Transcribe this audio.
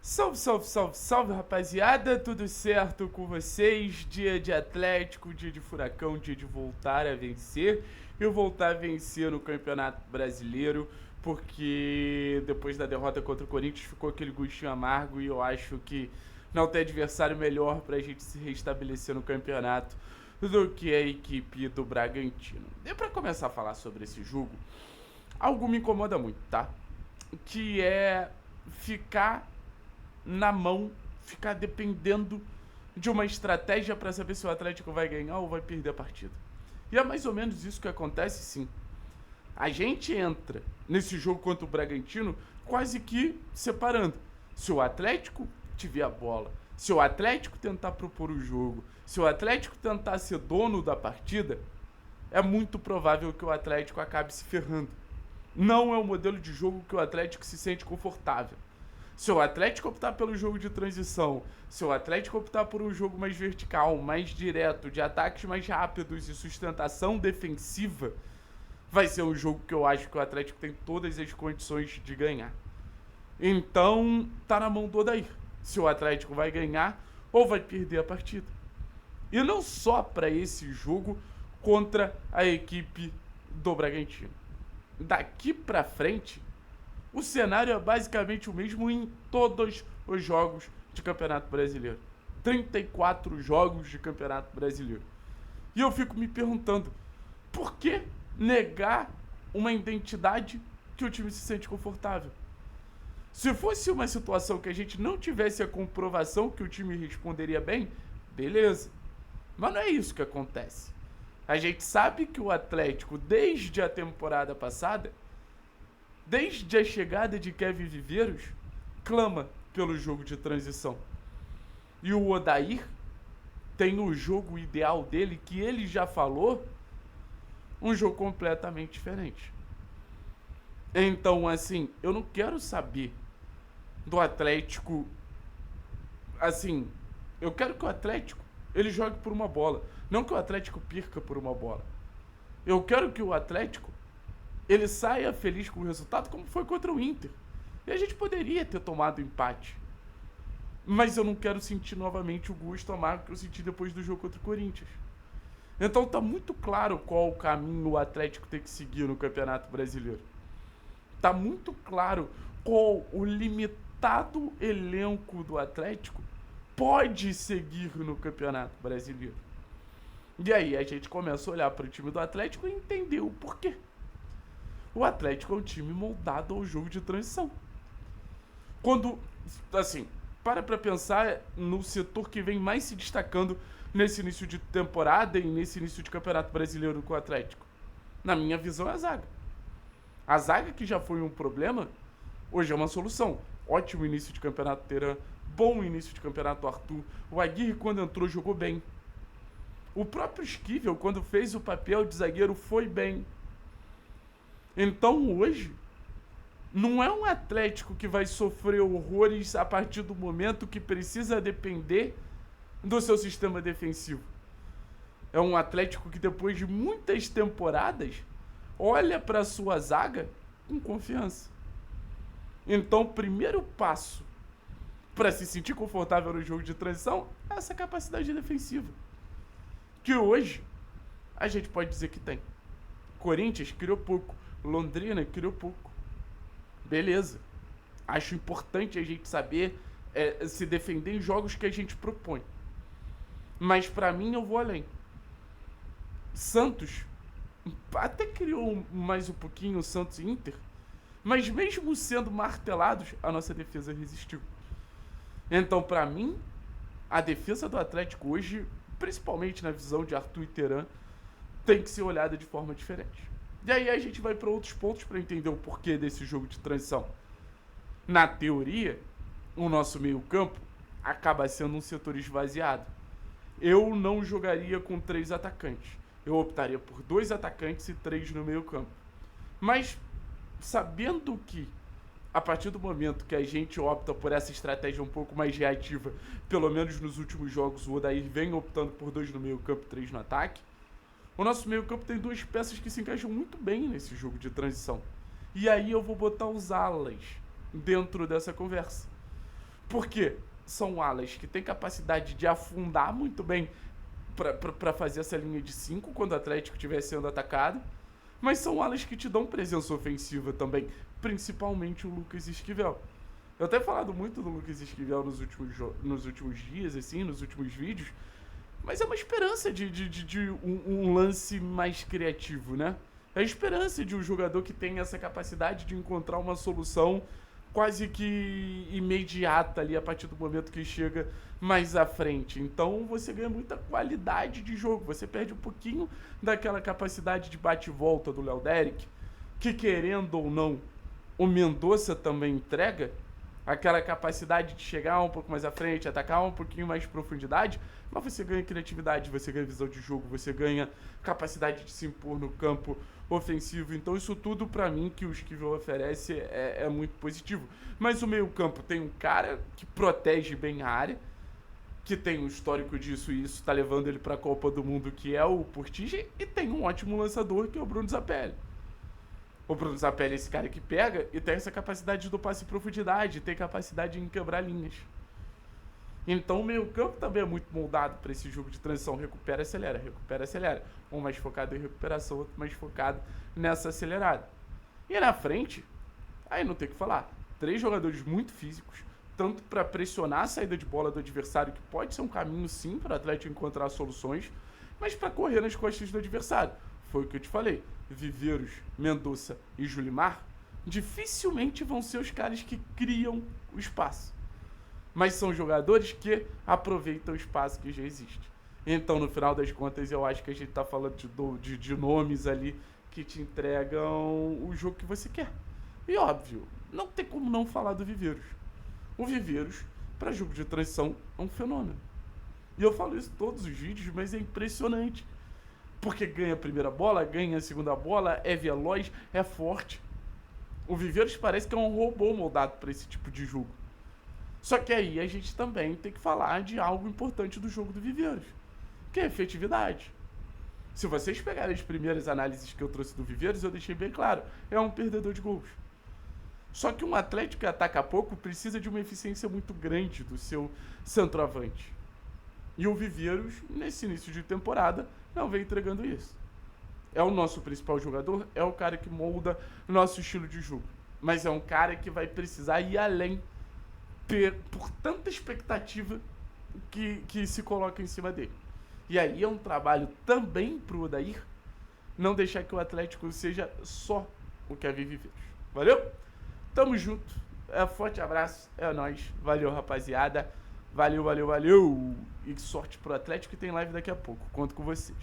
Salve, salve, salve, salve, rapaziada, tudo certo com vocês? Dia de Atlético, dia de Furacão, dia de voltar a vencer. Eu voltar a vencer no Campeonato Brasileiro, porque depois da derrota contra o Corinthians ficou aquele gostinho amargo e eu acho que não tem adversário melhor pra gente se restabelecer no campeonato do que a equipe do Bragantino. E pra começar a falar sobre esse jogo, algo me incomoda muito, tá? Que é ficar na mão, ficar dependendo de uma estratégia para saber se o Atlético vai ganhar ou vai perder a partida. E é mais ou menos isso que acontece, sim. A gente entra nesse jogo contra o Bragantino quase que separando. Se o Atlético tiver a bola, se o Atlético tentar propor o jogo, se o Atlético tentar ser dono da partida, é muito provável que o Atlético acabe se ferrando. Não é o modelo de jogo que o Atlético se sente confortável. Se o Atlético optar pelo jogo de transição, se o Atlético optar por um jogo mais vertical, mais direto, de ataques mais rápidos e sustentação defensiva, vai ser um jogo que eu acho que o Atlético tem todas as condições de ganhar. Então, tá na mão do Odair. Se o Atlético vai ganhar ou vai perder a partida. E não só para esse jogo contra a equipe do Bragantino. Daqui para frente, o cenário é basicamente o mesmo em todos os jogos de Campeonato Brasileiro. 34 jogos de Campeonato Brasileiro. E eu fico me perguntando, por que negar uma identidade que o time se sente confortável? Se fosse uma situação que a gente não tivesse a comprovação que o time responderia bem, beleza. Mas não é isso que acontece. A gente sabe que o Atlético, desde a temporada passada, desde a chegada de Kevin Viveiros, clama pelo jogo de transição. E o Odair tem o jogo ideal dele, que ele já falou, um jogo completamente diferente. Então, assim, eu não quero saber do Atlético, assim, eu quero que o Atlético, ele jogue por uma bola, não que o Atlético perca por uma bola. Eu quero que o Atlético ele saia feliz com o resultado, como foi contra o Inter. E a gente poderia ter tomado empate. Mas eu não quero sentir novamente o gosto amargo que eu senti depois do jogo contra o Corinthians. Então tá muito claro qual o caminho o Atlético tem que seguir no Campeonato Brasileiro. Tá muito claro qual o limitado elenco do Atlético pode seguir no Campeonato Brasileiro. E aí a gente começa a olhar para o time do Atlético e entender o porquê. O Atlético é um time moldado ao jogo de transição. Quando, assim, para pensar no setor que vem mais se destacando nesse início de temporada e nesse início de Campeonato Brasileiro com o Atlético. Na minha visão, é a zaga. A zaga que já foi um problema, hoje é uma solução. Ótimo início de campeonato Teran, bom início de campeonato Arthur. O Aguirre, quando entrou, jogou bem. O próprio Esquivel, quando fez o papel de zagueiro, foi bem. Então hoje, não é um Atlético que vai sofrer horrores a partir do momento que precisa depender do seu sistema defensivo. É um Atlético que depois de muitas temporadas, olha para a sua zaga com confiança. Então o primeiro passo para se sentir confortável no jogo de transição é essa capacidade defensiva. Que hoje a gente pode dizer que tem. Corinthians criou pouco. Londrina criou pouco. Beleza. Acho importante a gente saber se defender em jogos que a gente propõe. Mas pra mim eu vou além. Santos até criou mais um pouquinho o Santos e Inter. Mas mesmo sendo martelados, a nossa defesa resistiu. Então pra mim, a defesa do Atlético hoje, principalmente na visão de Arthur e Teran, tem que ser olhada de forma diferente. E aí a gente vai para outros pontos para entender o porquê desse jogo de transição. Na teoria, o nosso meio-campo acaba sendo um setor esvaziado. Eu não jogaria com 3 atacantes. Eu optaria por 2 atacantes e 3 no meio-campo. Mas, sabendo que, a partir do momento que a gente opta por essa estratégia um pouco mais reativa, pelo menos nos últimos jogos, o Odair vem optando por 2 no meio-campo e 3 no ataque, o nosso meio-campo tem 2 peças que se encaixam muito bem nesse jogo de transição. E aí eu vou botar os alas dentro dessa conversa. Porque são alas que têm capacidade de afundar muito bem para fazer essa linha de 5 quando o Atlético estiver sendo atacado, mas são alas que te dão presença ofensiva também, principalmente o Lucas Esquivel. Eu tenho falado muito do Lucas Esquivel nos últimos dias, assim, nos últimos vídeos, mas é uma esperança de um lance mais criativo, né? É a esperança de um jogador que tem essa capacidade de encontrar uma solução quase que imediata ali a partir do momento que chega mais à frente. Então você ganha muita qualidade de jogo, você perde um pouquinho daquela capacidade de bate e volta do Léo Derick, que querendo ou não, o Mendonça também entrega, aquela capacidade de chegar um pouco mais à frente, atacar um pouquinho mais de profundidade, mas você ganha criatividade, você ganha visão de jogo, você ganha capacidade de se impor no campo ofensivo. Então isso tudo pra mim que o Esquivel oferece é muito positivo. Mas o meio campo tem um cara que protege bem a área, que tem um histórico disso e isso tá levando ele pra Copa do Mundo, que é o Portigi, e tem um ótimo lançador que é o Bruno Zapelli. O Bruno Zapelli é esse cara que pega e tem essa capacidade do passe em profundidade, tem capacidade em quebrar linhas. Então o meio campo também é muito moldado para esse jogo de transição, recupera, acelera, recupera, acelera. Um mais focado em recuperação, outro mais focado nessa acelerada. E na frente, aí não tem o que falar, 3 jogadores muito físicos, tanto para pressionar a saída de bola do adversário, que pode ser um caminho sim para o Atlético encontrar soluções, mas para correr nas costas do adversário. Foi o que eu te falei. Viveiros, Mendonça e Julimar dificilmente vão ser os caras que criam o espaço. Mas são jogadores que aproveitam o espaço que já existe. Então, no final das contas, eu acho que a gente está falando de nomes ali que te entregam o jogo que você quer. E óbvio, não tem como não falar do Viveiros. O Viveiros, para jogo de transição, é um fenômeno. E eu falo isso em todos os vídeos, mas é impressionante. Porque ganha a primeira bola, ganha a segunda bola, é veloz, é forte. O Viveiros parece que é um robô moldado para esse tipo de jogo. Só que aí a gente também tem que falar de algo importante do jogo do Viveiros, que é a efetividade. Se vocês pegarem as primeiras análises que eu trouxe do Viveiros, eu deixei bem claro, é um perdedor de gols. Só que um Atlético que ataca pouco precisa de uma eficiência muito grande do seu centroavante. E o Viveiros, nesse início de temporada, não vem entregando isso. É o nosso principal jogador, é o cara que molda o nosso estilo de jogo. Mas é um cara que vai precisar ir além por tanta expectativa que se coloca em cima dele. E aí é um trabalho também pro Odair não deixar que o Atlético seja só o Kevin Viveiros. Valeu? Tamo junto. Forte abraço. É nóis. Valeu, rapaziada. Valeu. E sorte pro Atlético que tem live daqui a pouco. Conto com vocês.